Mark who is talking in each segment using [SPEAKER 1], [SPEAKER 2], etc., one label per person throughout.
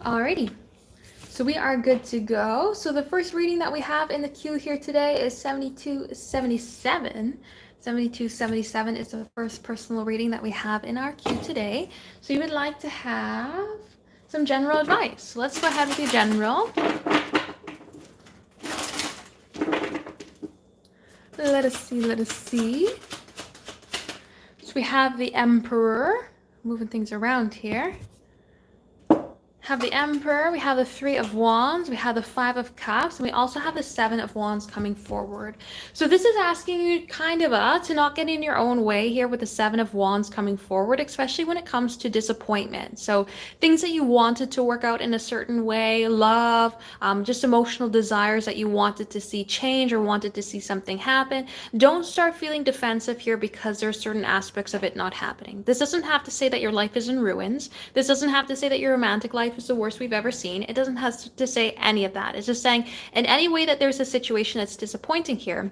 [SPEAKER 1] Alrighty, so we are good to go. So the first reading that we have in the queue here today is 7277. 7277 is the first personal reading that we have in our queue today. So you would like to have some general advice. So let's go ahead with your general. Let us see. So we have the Emperor, moving things around here. Have the Emperor, we have the Three of Wands, we have the Five of Cups, and we also have the Seven of Wands coming forward. So this is asking you kind of to not get in your own way here with the Seven of Wands coming forward, especially when it comes to disappointment. So things that you wanted to work out in a certain way, love, just emotional desires that you wanted to see change or wanted to see something happen. Don't start feeling defensive here because there are certain aspects of it not happening. This doesn't have to say that your life is in ruins. This doesn't have to say that your romantic life is the worst we've ever seen. It doesn't have to say any of that. It's just saying in any way that there's a situation that's disappointing here,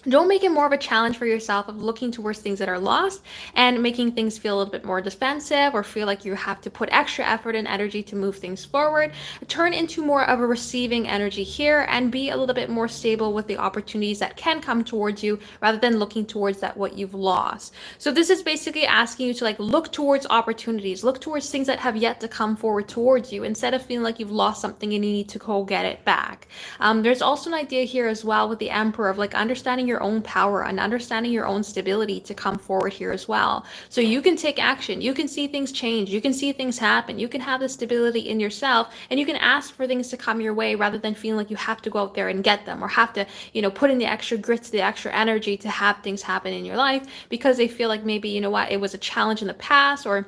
[SPEAKER 1] don't make it more of a challenge for yourself of looking towards things that are lost and making things feel a little bit more defensive or feel like you have to put extra effort and energy to move things forward. Turn into more of a receiving energy here and be a little bit more stable with the opportunities that can come towards you rather than looking towards that what you've lost. So this is basically asking you to look towards opportunities, look towards things that have yet to come forward towards you instead of feeling like you've lost something and you need to go get it back. There's also an idea here as well with the Emperor of understanding your own power and understanding your own stability to come forward here as well. So you can take action, you can see things change, you can see things happen, you can have the stability in yourself, and you can ask for things to come your way rather than feeling like you have to go out there and get them or have to, put in the extra grit, the extra energy to have things happen in your life because they feel like maybe, it was a challenge in the past or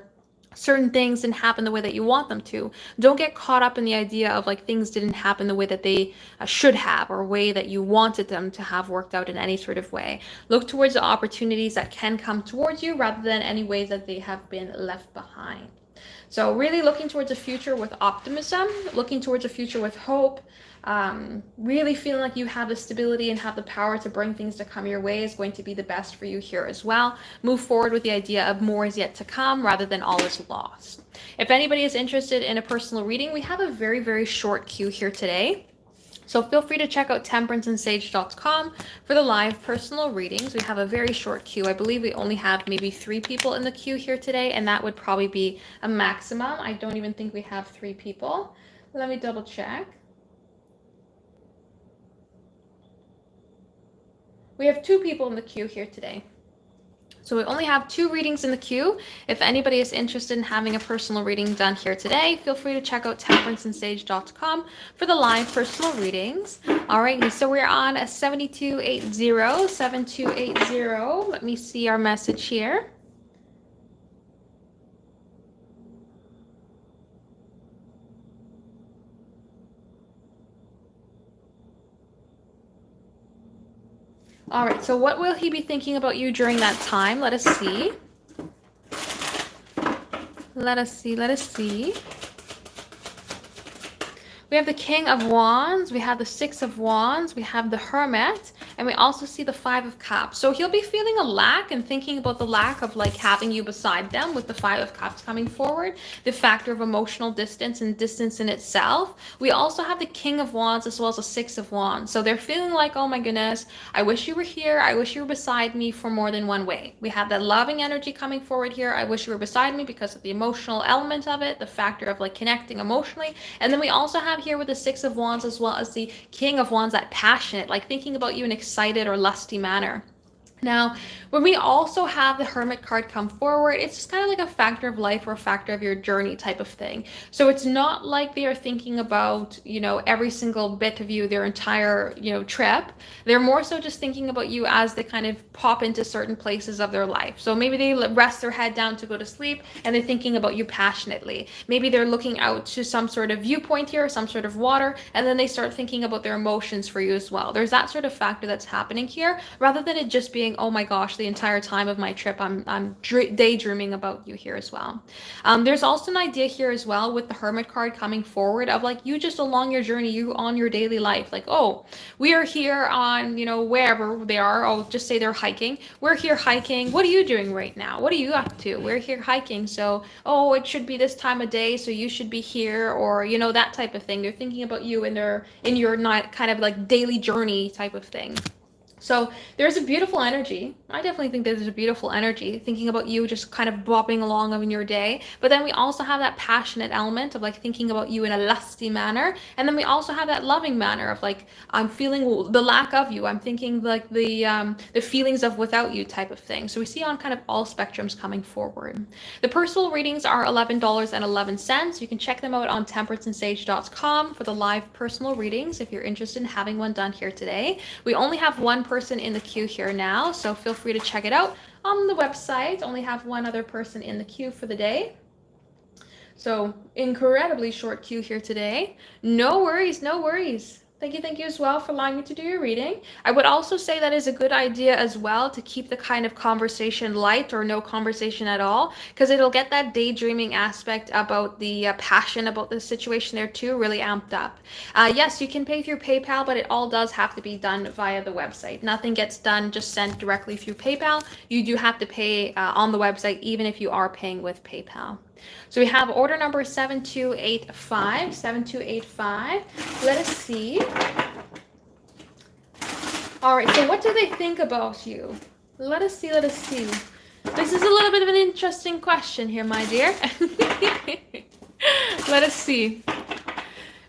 [SPEAKER 1] certain things didn't happen the way that you want them to. Don't get caught up in the idea of things didn't happen the way that they should have or way that you wanted them to have worked out in any sort of way. Look towards the opportunities that can come towards you rather than any ways that they have been left behind. So really looking towards a future with optimism, looking towards a future with hope, really feeling like you have the stability and have the power to bring things to come your way is going to be the best for you here as well. Move forward with the idea of more is yet to come rather than all is lost. If anybody is interested in a personal reading, we have a very, very short queue here today. So feel free to check out temperanceandsage.com for the live personal readings. We have a very short queue. I believe we only have maybe 3 people in the queue here today, and that would probably be a maximum. I don't even think we have 3 people. Let me double check. We have 2 people in the queue here today. So we only have 2 readings in the queue. If anybody is interested in having a personal reading done here today, feel free to check out temperanceandsage.com for the live personal readings. All right, so we're on a 7280, 7280. Let me see our message here. All right, so what will he be thinking about you during that time? Let us see. Let us see. We have the King of Wands, we have the Six of Wands, we have the Hermit, and we also see the Five of Cups. So he'll be feeling a lack and thinking about the lack of having you beside them with the Five of Cups coming forward, the factor of emotional distance and distance in itself. We also have the King of Wands as well as the Six of Wands. So they're feeling like, oh my goodness, I wish you were here. I wish you were beside me for more than one way. We have that loving energy coming forward here. I wish you were beside me because of the emotional element of it, the factor of connecting emotionally. And then we also have here with the Six of Wands as well as the King of Wands, that passionate, thinking about you in an excited or lusty manner. Now, when we also have the Hermit card come forward, it's just kind of like a factor of life or a factor of your journey type of thing. So it's not like they are thinking about, every single bit of you, their entire, trip. They're more so just thinking about you as they kind of pop into certain places of their life. So maybe they rest their head down to go to sleep and they're thinking about you passionately. Maybe they're looking out to some sort of viewpoint here, some sort of water, and then they start thinking about their emotions for you as well. There's that sort of factor that's happening here rather than it just being thinking, oh my gosh, the entire time of my trip, I'm daydreaming about you here as well. There's also an idea here as well with the Hermit card coming forward of like you just along your journey, you on your daily life. Like, oh, we are here on, wherever they are. I'll just say they're hiking. We're here hiking. What are you doing right now? What are you up to? We're here hiking. So, oh, it should be this time of day, so you should be here, or, that type of thing. They're thinking about you in your not kind of like daily journey type of thing. So there's a beautiful energy. I definitely think there's a beautiful energy thinking about you just kind of bopping along in your day. But then we also have that passionate element of like thinking about you in a lusty manner. And then we also have that loving manner of like, I'm feeling the lack of you. I'm thinking like the feelings of without you type of thing. So we see on kind of all spectrums coming forward. The personal readings are $11.11. You can check them out on temperanceandsage.com for the live personal readings if you're interested in having one done here today. We only have one person in the queue here now, so feel free to check it out on the website. Only have one other person in the queue for the day, so incredibly short queue here today. No worries, no worries. Thank you as well for allowing me to do your reading. I would also say that is a good idea as well to keep the kind of conversation light or no conversation at all, because it'll get that daydreaming aspect about the passion about the situation there too really amped up. Yes, you can pay through PayPal, but it all does have to be done via the website. Nothing gets done just sent directly through PayPal. You do have to pay on the website even if you are paying with PayPal. So we have order number 7285. 7285. Let us see. All right, so what do they think about you? Let us see, let us see. This is a little bit of an interesting question here, my dear. Let us see.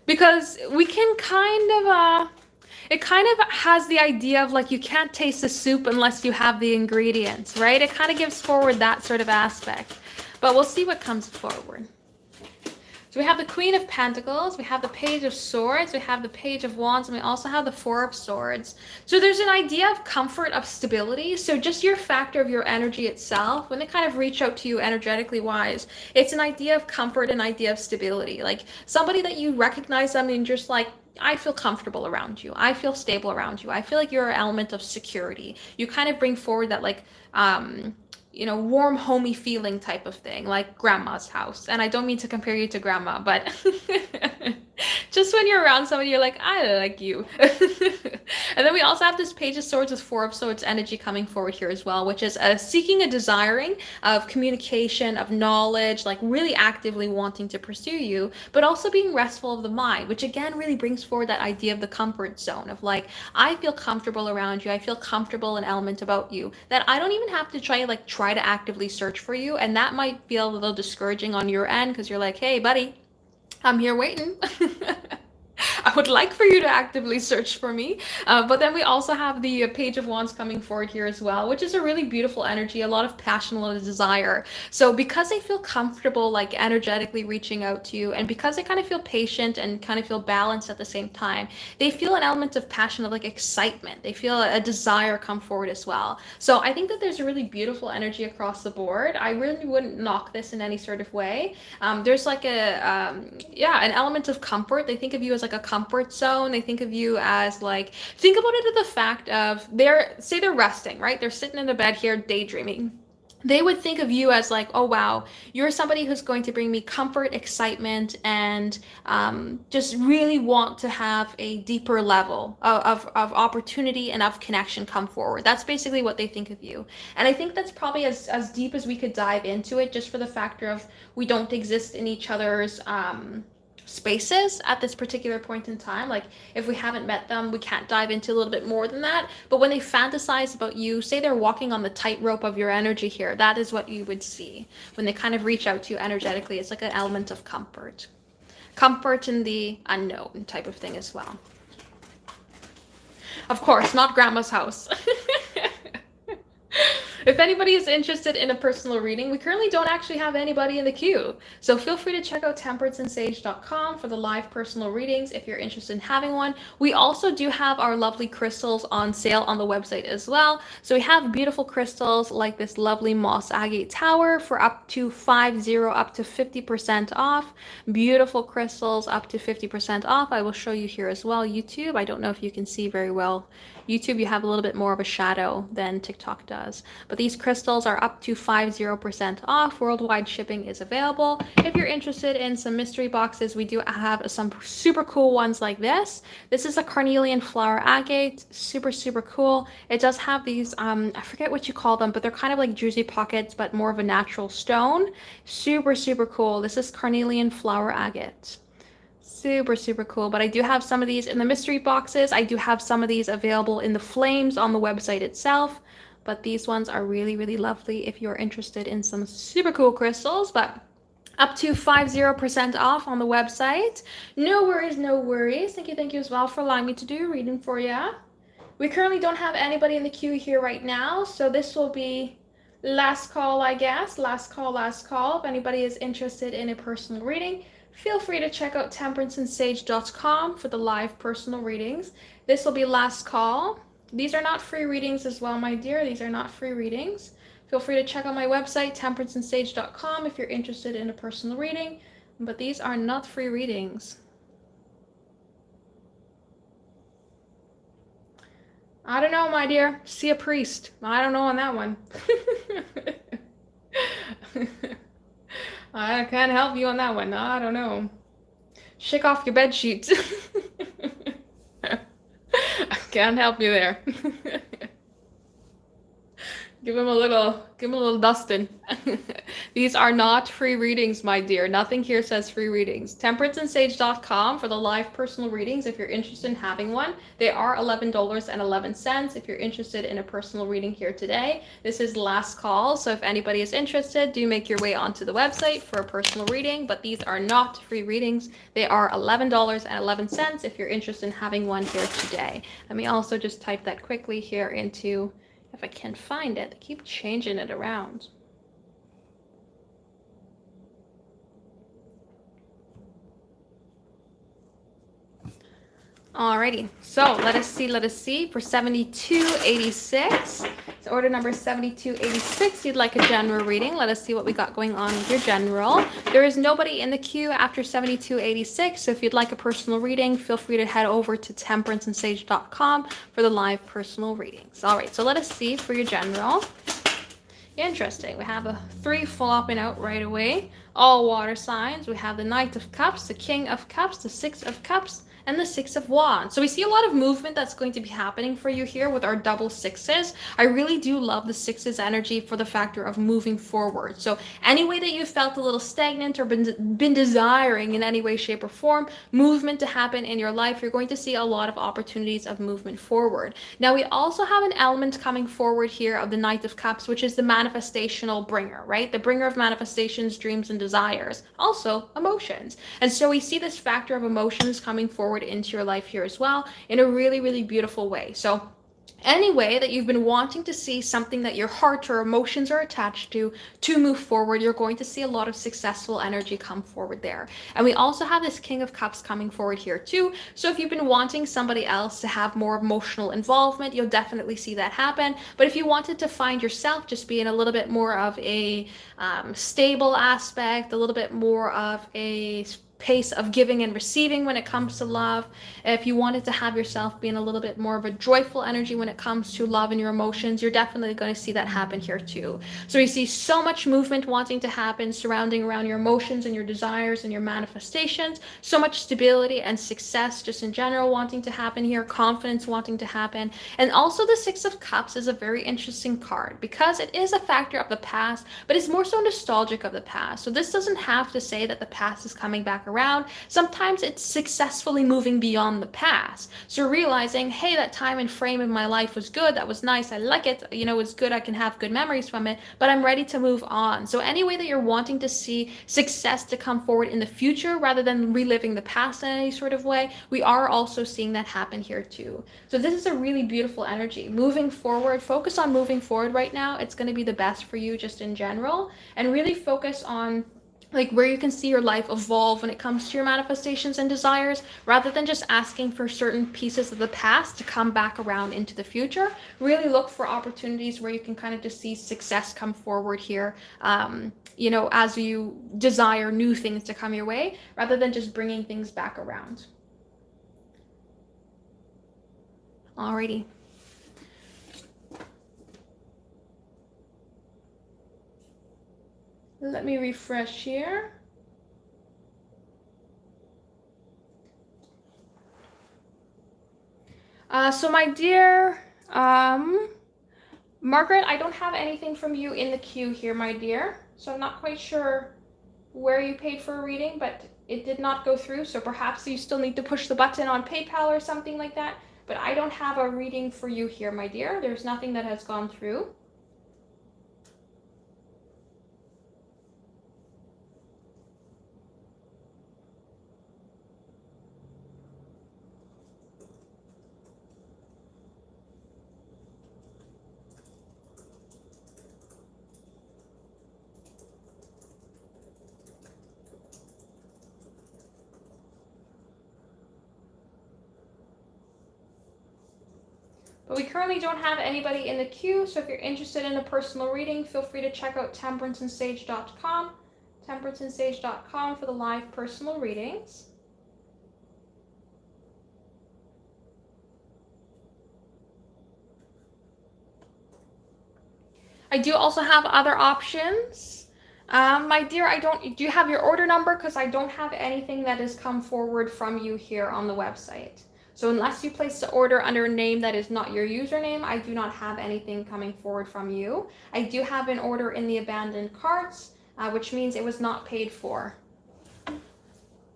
[SPEAKER 1] Because we can it kind of has the idea of like you can't taste the soup unless you have the ingredients, right? It kind of gives forward that sort of aspect. But we'll see what comes forward. So we have the Queen of Pentacles, we have the Page of Swords, we have the Page of Wands, and we also have the Four of Swords. So there's an idea of comfort, of stability. So just your factor of your energy itself, when they kind of reach out to you energetically wise, it's an idea of comfort, an idea of stability. Like somebody that you recognize them and just like, I feel comfortable around you. I feel stable around you. I feel like you're an element of security. You kind of bring forward that like, warm, homey feeling type of thing, like grandma's house. And I don't mean to compare you to grandma, but just when you're around somebody, you're like, I like you. And then we also have this Page of Swords with Four of Swords energy coming forward here as well, which is seeking a desiring of communication, of knowledge, like really actively wanting to pursue you, but also being restful of the mind, which again really brings forward that idea of the comfort zone of like, I feel comfortable around you. I feel comfortable an element about you that I don't even have to try to actively search for you. And that might feel a little discouraging on your end because you're like, hey buddy, I'm here waiting. I would like for you to actively search for me. But then we also have the Page of Wands coming forward here as well, which is a really beautiful energy, a lot of passion, a lot of desire. So because they feel comfortable, like energetically reaching out to you, and because they kind of feel patient and kind of feel balanced at the same time, they feel an element of passion, of like excitement. They feel a desire come forward as well. So I think that there's a really beautiful energy across the board. I really wouldn't knock this in any sort of way. There's like an element of comfort. They think of you as like a comfort zone. They think of you as like, think about it as the fact of they're resting, right? They're sitting in the bed here daydreaming. They would think of you as like, oh wow, you're somebody who's going to bring me comfort, excitement, and just really want to have a deeper level of opportunity and of connection come forward. That's basically what they think of you. And I think that's probably as deep as we could dive into it, just for the factor of we don't exist in each other's spaces at this particular point in time. Like if we haven't met them, we can't dive into a little bit more than that. But when they fantasize about you, say they're walking on the tightrope of your energy here, that is what you would see when they kind of reach out to you energetically. It's like an element of comfort in the unknown type of thing as well. Of course, not grandma's house. If anybody is interested in a personal reading, we currently don't actually have anybody in the queue. So feel free to check out temperanceandsage.com for the live personal readings if you're interested in having one. We also do have our lovely crystals on sale on the website as well. So we have beautiful crystals like this lovely moss agate tower for up to 50% off. Beautiful crystals up to 50% off. I will show you here as well. YouTube, I don't know if you can see very well. YouTube, you have a little bit more of a shadow than TikTok does. But these crystals are up to 50% off. Worldwide shipping is available. If you're interested in some mystery boxes, we do have some super cool ones like this. This is a carnelian flower agate. Super, super cool. It does have these, I forget what you call them, but they're kind of like juicy pockets, but more of a natural stone. Super, super cool. This is carnelian flower agate. Super, super cool. But I do have some of these in the mystery boxes. I do have some of these available in the flames on the website itself. But these ones are really, really lovely if you're interested in some super cool crystals. But up to 50% off on the website. No worries, no worries. Thank you as well for allowing me to do a reading for you. We currently don't have anybody in the queue here right now. So this will be last call, I guess. Last call, last call. If anybody is interested in a personal reading, feel free to check out temperanceandsage.com for the live personal readings. This will be last call. These are not free readings as well, my dear. These are not free readings. Feel free to check out my website, temperanceandsage.com, if you're interested in a personal reading. But these are not free readings. I don't know, my dear. See a priest. I don't know on that one. I can't help you on that one. I don't know. Shake off your bed sheets. I can't help you there. Give him a little dusting. These are not free readings, my dear. Nothing here says free readings. Temperanceandsage.com for the live personal readings if you're interested in having one. They are $11.11 if you're interested in a personal reading here today. This is last call, so if anybody is interested, do make your way onto the website for a personal reading, but these are not free readings. They are $11.11 if you're interested in having one here today. Let me also just type that quickly here into, if I can find it. They keep changing it around. Alrighty, so let us see for 7286. So order number 7286, you'd like a general reading. Let us see what we got going on with your general. There is nobody in the queue after 7286, so if you'd like a personal reading, feel free to head over to temperanceandsage.com for the live personal readings. Alright, so let us see for your general. Interesting. We have a 3 flopping out right away. All water signs. We have the Knight of Cups, the King of Cups, the 6 of Cups, and the 6 of Wands. So we see a lot of movement that's going to be happening for you here with our double sixes. I really do love the sixes energy for the factor of moving forward. So any way that you felt a little stagnant or been desiring in any way, shape, or form, movement to happen in your life, you're going to see a lot of opportunities of movement forward. Now we also have an element coming forward here of the Knight of Cups, which is the manifestational bringer, right? The bringer of manifestations, dreams, and desires. Also emotions. And so we see this factor of emotions coming forward into your life here as well in a really, really beautiful way. So any way that you've been wanting to see something that your heart or emotions are attached to move forward, you're going to see a lot of successful energy come forward there. And we also have this King of Cups coming forward here too. So if you've been wanting somebody else to have more emotional involvement, you'll definitely see that happen. But if you wanted to find yourself just being a little bit more of a stable aspect, a little bit more of a pace of giving and receiving when it comes to love, if you wanted to have yourself being a little bit more of a joyful energy when it comes to love and your emotions, you're definitely going to see that happen here too. So you see so much movement wanting to happen surrounding around your emotions and your desires and your manifestations, so much stability and success just in general wanting to happen here, confidence wanting to happen. And also the 6 of Cups is a very interesting card because it is a factor of the past, but it's more so nostalgic of the past. So this doesn't have to say that the past is coming back around. Sometimes it's successfully moving beyond the past. So realizing, hey, that time and frame in my life was good. That was nice. I like it. You know, it's good. I can have good memories from it, but I'm ready to move on. So any way that you're wanting to see success to come forward in the future rather than reliving the past in any sort of way, we are also seeing that happen here too. So this is a really beautiful energy. Moving forward, focus on moving forward right now. It's going to be the best for you just in general, and really focus on like where you can see your life evolve when it comes to your manifestations and desires, rather than just asking for certain pieces of the past to come back around into the future. Really look for opportunities where you can kind of just see success come forward here, you know, as you desire new things to come your way, rather than just bringing things back around. Alrighty. Let me refresh here. So my dear Margaret, I don't have anything from you in the queue here, my dear. So I'm not quite sure where you paid for a reading, but it did not go through. So perhaps you still need to push the button on PayPal or something like that. But I don't have a reading for you here, my dear. There's nothing that has gone through. But we currently don't have anybody in the queue, so if you're interested in a personal reading, feel free to check out temperanceandsage.com, temperanceandsage.com for the live personal readings. I do also have other options. My dear, do you have your order number? Because I don't have anything that has come forward from you here on the website. So unless you place the order under a name that is not your username, I do not have anything coming forward from you. I do have an order in the abandoned carts, which means it was not paid for.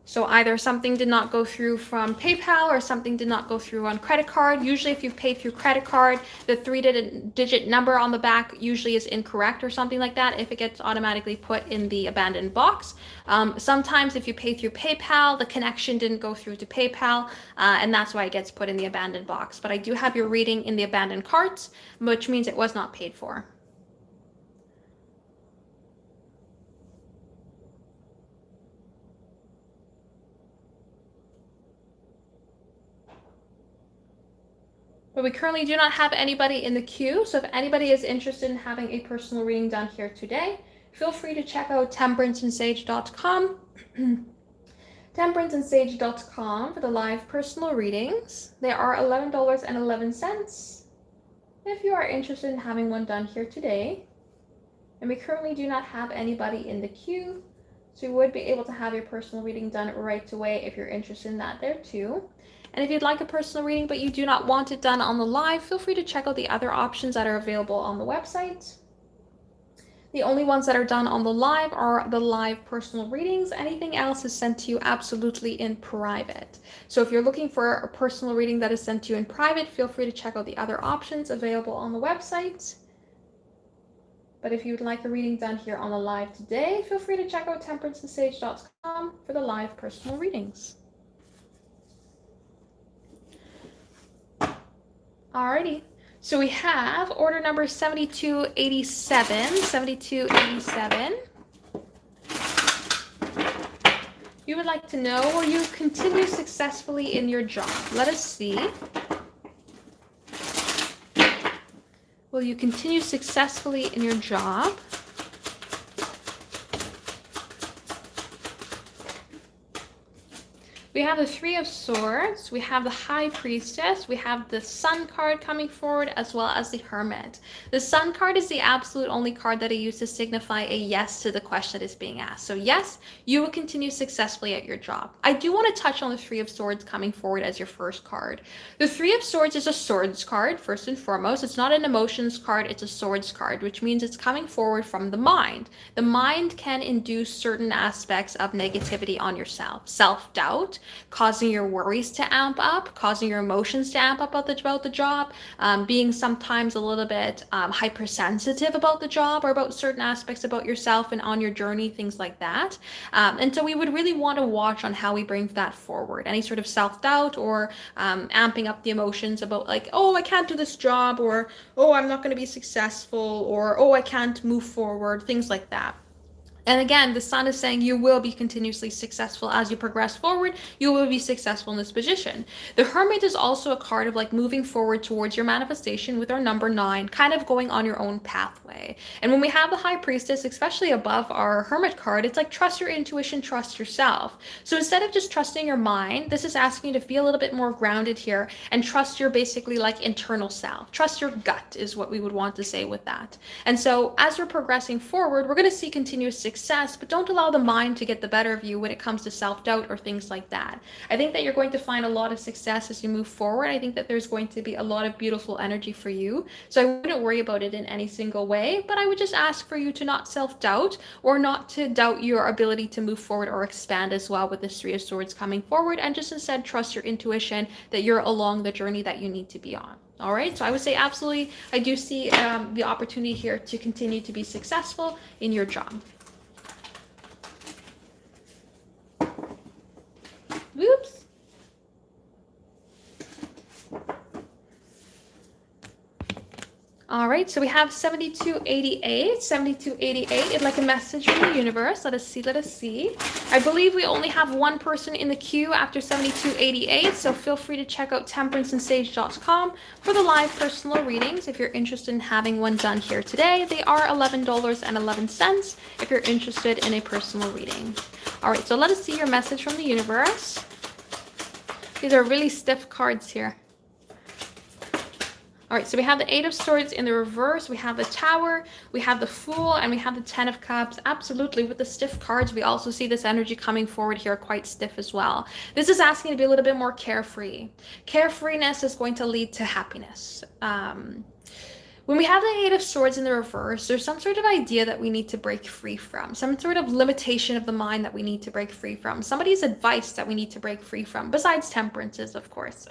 [SPEAKER 1] So either something did not go through from PayPal or something did not go through on credit card. Usually if you've paid through credit card, the 3-digit number on the back usually is incorrect or something like that if it gets automatically put in the abandoned box. Sometimes if you pay through PayPal, the connection didn't go through to PayPal, and that's why it gets put in the abandoned box. But I do have your reading in the abandoned carts, which means it was not paid for. But we currently do not have anybody in the queue, so if anybody is interested in having a personal reading done here today, feel free to check out temperanceandsage.com. temperanceandsage.com for the live personal readings. They are $11.11 if you are interested in having one done here today. And we currently do not have anybody in the queue, so you would be able to have your personal reading done right away if you're interested in that there too. And if you'd like a personal reading but you do not want it done on the live, feel free to check out the other options that are available on the website. The only ones that are done on the live are the live personal readings. Anything else is sent to you absolutely in private. So if you're looking for a personal reading that is sent to you in private, feel free to check out the other options available on the website. But if you'd like a reading done here on the live today, feel free to check out temperanceandsage.com for the live personal readings. Alrighty, so we have order number 7287. You would like to know, will you continue successfully in your job? Let us see. Will you continue successfully in your job? We have the Three of Swords, we have the High Priestess, we have the Sun card coming forward, as well as the Hermit. The Sun card is the absolute only card that I use to signify a yes to the question that is being asked. So yes, you will continue successfully at your job. I do want to touch on the Three of Swords coming forward as your first card. The Three of Swords is a swords card, first and foremost. It's not an emotions card, it's a swords card, which means it's coming forward from the mind. The mind can induce certain aspects of negativity on yourself. Self-doubt, causing your worries to amp up, causing your emotions to amp up about the job, being sometimes a little bit hypersensitive about the job or about certain aspects about yourself and on your journey, things like that. And so we would really want to watch on how we bring that forward. Any sort of self-doubt or amping up the emotions about like, oh, I can't do this job, or oh, I'm not going to be successful, or oh, I can't move forward, things like that. And again, the Sun is saying you will be continuously successful as you progress forward. You will be successful in this position. The Hermit is also a card of like moving forward towards your manifestation with our number 9, kind of going on your own pathway. And when we have the High Priestess, especially above our Hermit card, it's like trust your intuition, trust yourself. So instead of just trusting your mind, this is asking you to feel a little bit more grounded here and trust your basically like internal self. Trust your gut is what we would want to say with that. And so as we're progressing forward, we're going to see continuous success, but don't allow the mind to get the better of you when it comes to self-doubt or things like that. I think that you're going to find a lot of success as you move forward. I think that there's going to be a lot of beautiful energy for you. So I wouldn't worry about it in any single way, but I would just ask for you to not self-doubt or not to doubt your ability to move forward or expand as well with this Three of Swords coming forward, and just instead trust your intuition that you're along the journey that you need to be on. All right, so I would say absolutely, I do see the opportunity here to continue to be successful in your job. Whoops. All right, so we have 7288. 7288 is like a message from the universe. Let us see, let us see. I believe we only have one person in the queue after 7288, so feel free to check out temperanceandsage.com for the live personal readings if you're interested in having one done here today. They are $11.11 if you're interested in a personal reading. All right, so let us see your message from the universe. These are really stiff cards here. All right, so we have the Eight of Swords in the reverse, we have the Tower, we have the Fool, and we have the Ten of Cups. Absolutely, with the stiff cards, we also see this energy coming forward here quite stiff as well. This is asking you to be a little bit more carefree. Carefreeness is going to lead to happiness. When we have the Eight of Swords in the reverse, there's some sort of idea that we need to break free from, some sort of limitation of the mind that we need to break free from, somebody's advice that we need to break free from, besides temperances, of course.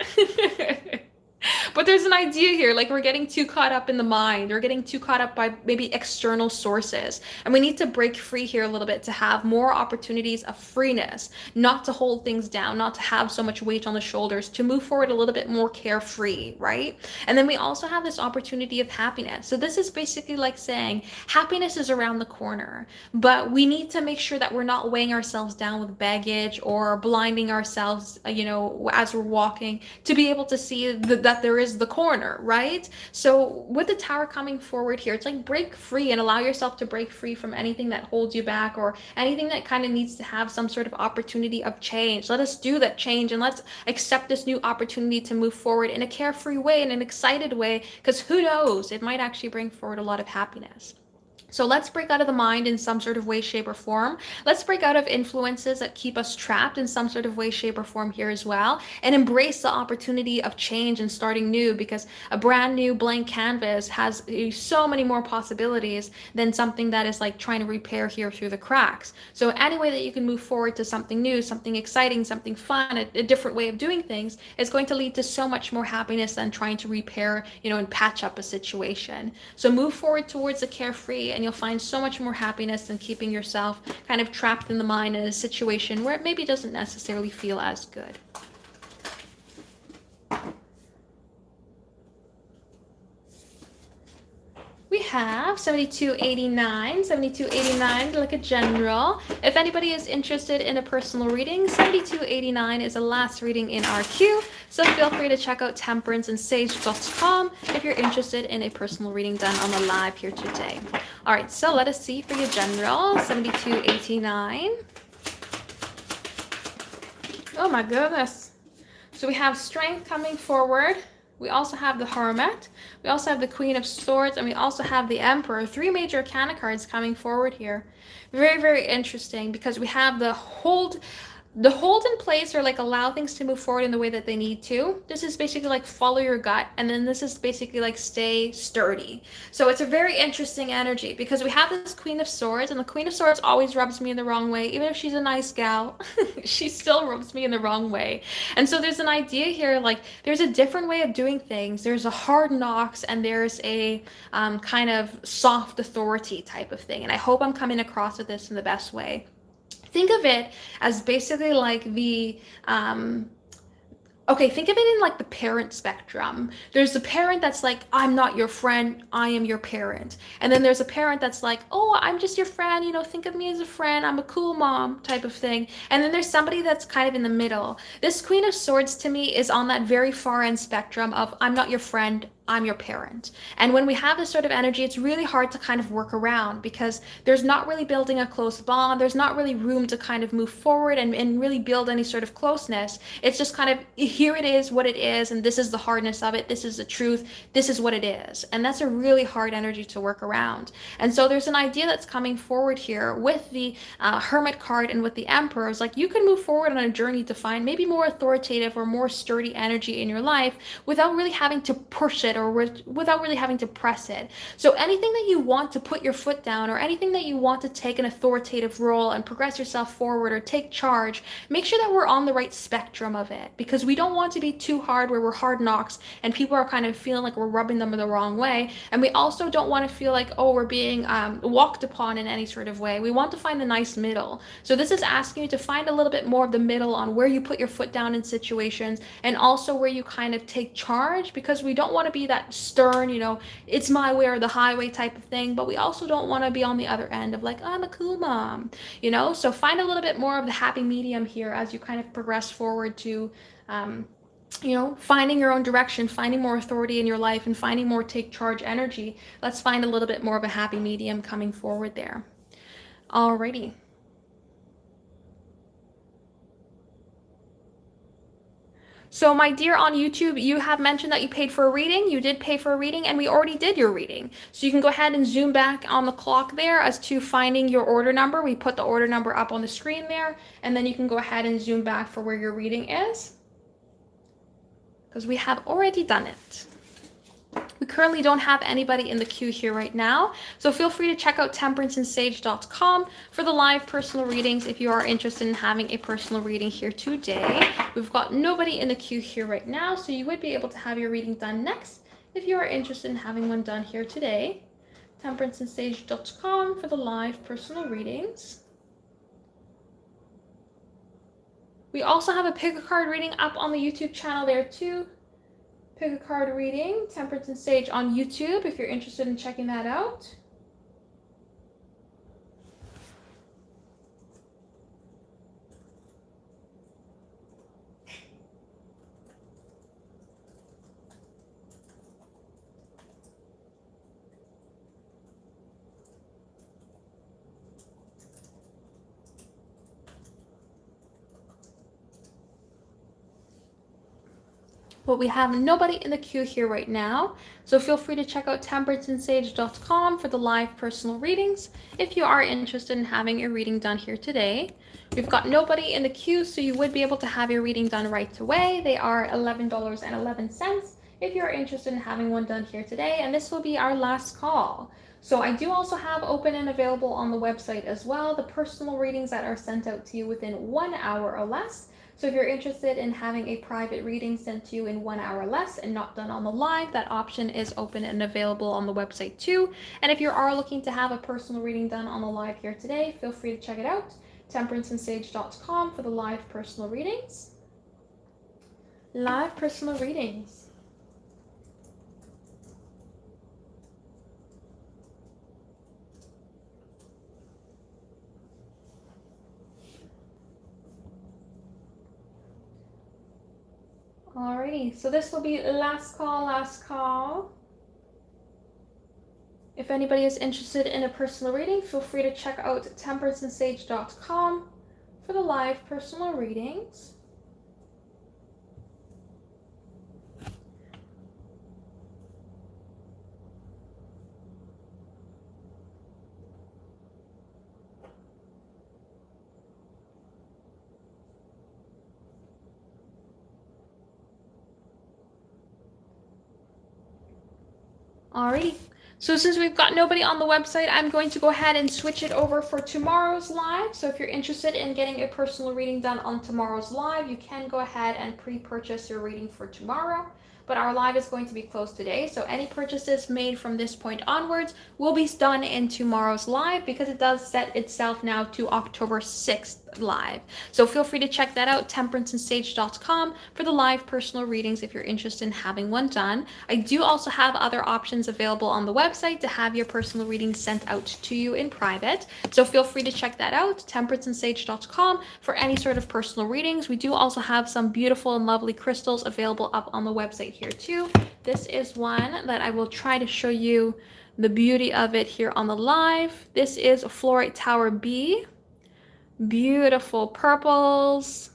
[SPEAKER 1] But there's an idea here, like we're getting too caught up in the mind, or getting too caught up by maybe external sources. And we need to break free here a little bit to have more opportunities of freeness, not to hold things down, not to have so much weight on the shoulders, to move forward a little bit more carefree, right? And then we also have this opportunity of happiness. So this is basically like saying happiness is around the corner, but we need to make sure that we're not weighing ourselves down with baggage or blinding ourselves, as we're walking, to be able to see that there is the corner, right? So with the Tower coming forward here, it's like break free and allow yourself to break free from anything that holds you back or anything that kind of needs to have some sort of opportunity of change. Let us do that change and let's accept this new opportunity to move forward in a carefree way, in an excited way, because who knows, it might actually bring forward a lot of happiness. So let's break out of the mind in some sort of way, shape, or form. Let's break out of influences that keep us trapped in some sort of way, shape, or form here as well, and embrace the opportunity of change and starting new, because a brand new blank canvas has so many more possibilities than something that is like trying to repair here through the cracks. So any way that you can move forward to something new, something exciting, something fun, a different way of doing things is going to lead to so much more happiness than trying to repair, and patch up a situation. So move forward towards the carefree, and you'll find so much more happiness than keeping yourself kind of trapped in the mind in a situation where it maybe doesn't necessarily feel as good. We have 7289, 7289, like a general. If anybody is interested in a personal reading, 7289 is the last reading in our queue, so feel free to check out temperanceandsage.com if you're interested in a personal reading done on the live here today. All right, so let us see for your general, 7289. Oh my goodness. So we have Strength coming forward. We also have the Hermit. We also have the Queen of Swords, and we also have the Emperor. 3 major arcana cards coming forward here. Very, very interesting because we have the hold in place, or like allow things to move forward in the way that they need to. This is basically like follow your gut, and then this is basically like stay sturdy. So it's a very interesting energy because we have this Queen of Swords, and the Queen of Swords always rubs me in the wrong way. Even if she's a nice gal, she still rubs me in the wrong way. And so there's an idea here, like there's a different way of doing things. There's a hard knocks, and there's a kind of soft authority type of thing. And I hope I'm coming across with this in the best way. Think of it as basically like okay, think of it in like the parent spectrum. There's the parent that's like, I'm not your friend, I am your parent. And then there's a parent that's like, oh, I'm just your friend, think of me as a friend, I'm a cool mom type of thing. And then there's somebody that's kind of in the middle. This Queen of Swords to me is on that very far end spectrum of, I'm not your friend, I'm your parent. And when we have this sort of energy, it's really hard to kind of work around because there's not really building a close bond. There's not really room to kind of move forward and really build any sort of closeness. It's just kind of, here it is, what it is, and this is the hardness of it. This is the truth. This is what it is. And that's a really hard energy to work around. And so there's an idea that's coming forward here with the Hermit card and with the Emperor. It's like you can move forward on a journey to find maybe more authoritative or more sturdy energy in your life without really having to push it or without really having to press it. So anything that you want to put your foot down, or anything that you want to take an authoritative role and progress yourself forward or take charge, make sure that we're on the right spectrum of it, because we don't want to be too hard where we're hard knocks and people are kind of feeling like we're rubbing them the wrong way. And we also don't want to feel like, oh, we're being walked upon in any sort of way. We want to find the nice middle. So this is asking you to find a little bit more of the middle on where you put your foot down in situations, and also where you kind of take charge, because we don't want to be that stern, it's my way or the highway type of thing, but we also don't want to be on the other end of like, I'm a cool mom, so find a little bit more of the happy medium here as you kind of progress forward to finding your own direction, finding more authority in your life, and finding more take charge energy. Let's find a little bit more of a happy medium coming forward there. Alrighty. So my dear on YouTube, you have mentioned that you paid for a reading. You did pay for a reading, and we already did your reading. So you can go ahead and zoom back on the clock there as to finding your order number. We put the order number up on the screen there, and then you can go ahead and zoom back for where your reading is, because we have already done it. We currently don't have anybody in the queue here right now, so feel free to check out temperanceandsage.com for the live personal readings if you are interested in having a personal reading here today. We've got nobody in the queue here right now, so you would be able to have your reading done next if you are interested in having one done here today. Temperanceandsage.com for the live personal readings. We also have a pick a card reading up on the YouTube channel there too. Pick a card reading, Temperance and Sage on YouTube if you're interested in checking that out. But we have nobody in the queue here right now, so feel free to check out temperanceandsage.com for the live personal readings if you are interested in having a reading done here today. We've got nobody in the queue, so you would be able to have your reading done right away. They are $11.11 if you're interested in having one done here today, and this will be our last call. So I do also have open and available on the website as well the personal readings that are sent out to you within 1 hour or less. So if you're interested in having a private reading sent to you in 1 hour or less and not done on the live, that option is open and available on the website too. And if you are looking to have a personal reading done on the live here today, feel free to check it out, temperanceandsage.com for the live personal readings. Live personal readings. Alrighty, so this will be last call, last call. If anybody is interested in a personal reading, feel free to check out temperanceandsage.com for the live personal readings. Alrighty. So since we've got nobody on the website, I'm going to go ahead and switch it over for tomorrow's live. So if you're interested in getting a personal reading done on tomorrow's live, you can go ahead and pre-purchase your reading for tomorrow. But our live is going to be closed today, so any purchases made from this point onwards will be done in tomorrow's live, because it does set itself now to October 6th live. So feel free to check that out, temperanceandsage.com, for the live personal readings if you're interested in having one done. I do also have other options available on the website to have your personal readings sent out to you in private. So feel free to check that out, temperanceandsage.com, for any sort of personal readings. We do also have some beautiful and lovely crystals available up on the website here too. This is one that I will try to show you the beauty of it here on the live. This is a Fluorite Tower B. Beautiful purples,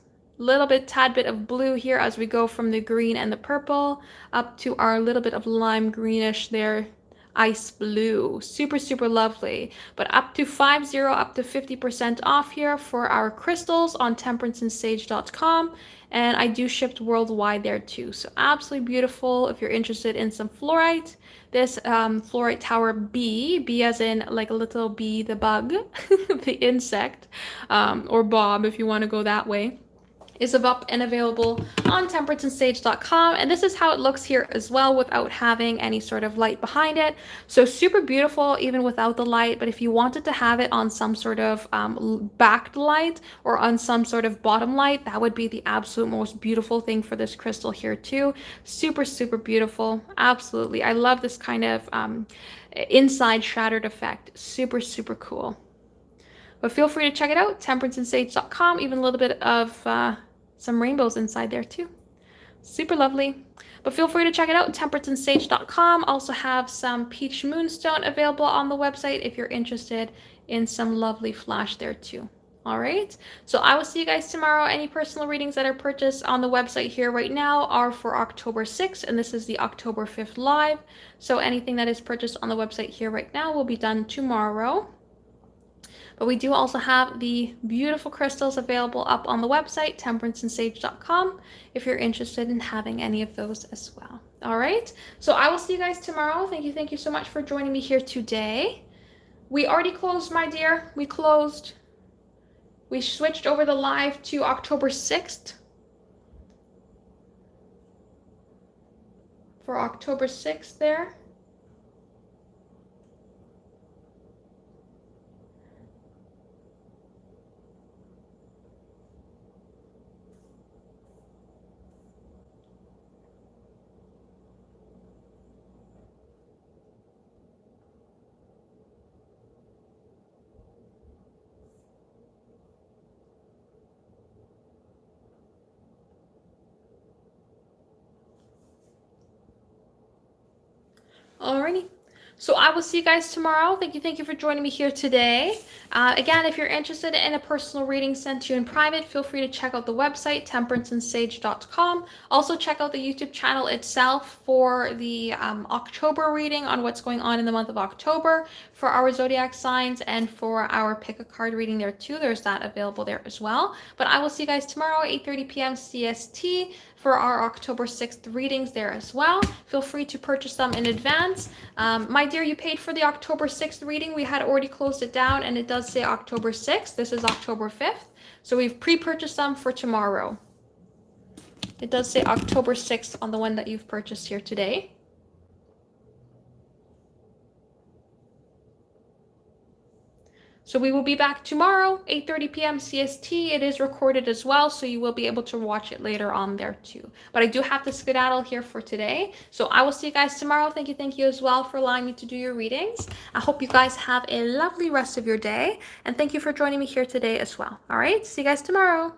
[SPEAKER 1] tad bit of blue here as we go from the green and the purple up to our little bit of lime greenish there, ice blue. Super, super lovely. But up to 50% off here for our crystals on temperanceandsage.com. And I do ship worldwide there too. So absolutely beautiful if you're interested in some fluorite. This Fluorite Tower B, B as in like a little bee, the bug, the insect, or Bob if you want to go that way, is up and available on temperanceandsage.com. And this is how it looks here as well without having any sort of light behind it. So super beautiful even without the light, but if you wanted to have it on some sort of backed light or on some sort of bottom light, that would be the absolute most beautiful thing for this crystal here too. Super, super beautiful. Absolutely. I love this kind of inside shattered effect. Super, super cool. But feel free to check it out, temperanceandsage.com, even a little bit of some rainbows inside there too. Super lovely. But feel free to check it out, temperanceandsage.com. Also have some peach moonstone available on the website if you're interested in some lovely flash there too. All right, so I will see you guys tomorrow. Any personal readings that are purchased on the website here right now are for October 6th, and this is the October 5th live. So anything that is purchased on the website here right now will be done tomorrow. But we do also have the beautiful crystals available up on the website, temperanceandsage.com, if you're interested in having any of those as well. All right, so I will see you guys tomorrow. Thank you so much for joining me here today. We already closed, my dear. We closed. We switched over the live to October 6th. For October 6th there. Alrighty. So I will see you guys tomorrow. Thank you for joining me here today. Again, if you're interested in a personal reading sent to you in private, feel free to check out the website, temperanceandsage.com. Also check out the YouTube channel itself for the October reading on what's going on in the month of October for our zodiac signs, and for our pick a card reading there too. There's that available there as well. But I will see you guys tomorrow, 8:30 p.m. CST, for our October 6th readings there as well. Feel free to purchase them in advance. My dear, you paid for the October 6th reading. We had already closed it down, and it does say October 6th. This is October 5th. So we've pre-purchased them for tomorrow. It does say October 6th on the one that you've purchased here today. So we will be back tomorrow, 8:30 p.m. CST. It is recorded as well, so you will be able to watch it later on there too. But I do have to skedaddle here for today. So I will see you guys tomorrow. Thank you as well for allowing me to do your readings. I hope you guys have a lovely rest of your day. And thank you for joining me here today as well. All right, see you guys tomorrow.